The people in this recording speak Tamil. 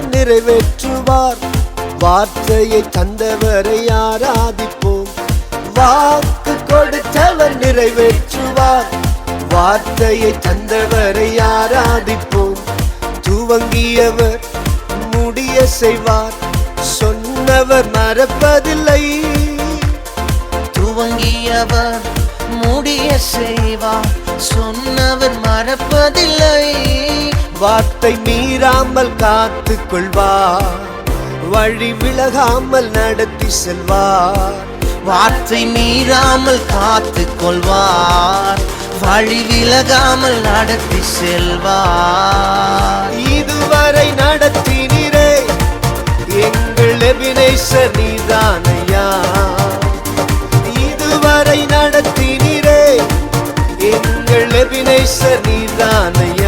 அவர் நிறைவேற்றுவார். வார்த்தையை தந்தவரை ஆராதிப்போம். வாக்கு கொடுத்தவர் நிறைவேற்றுவார். வார்த்தையை தந்தவரை ஆராதிப்போம். துவங்கியவர் முடிய செய்வார். சொன்னவர் மறப்பதில்லை. துவங்கியவர் முடிய செய்வார். சொன்னவர் மறப்பதில்லை. வார்த்தை மீறாமல் காத்து கொள்வார். வழி விலகாமல் நடத்தி செல்வார். வார்த்தை மீறாமல் காத்து கொள்வார். வழி விலகாமல் நடத்தி செல்வார். இதுவரை நடத்தினீரே எங்கள் எபினேசர் நீதானையா. இதுவரை நடத்தினீரே எங்கள் எபினேசர் நீதானையா.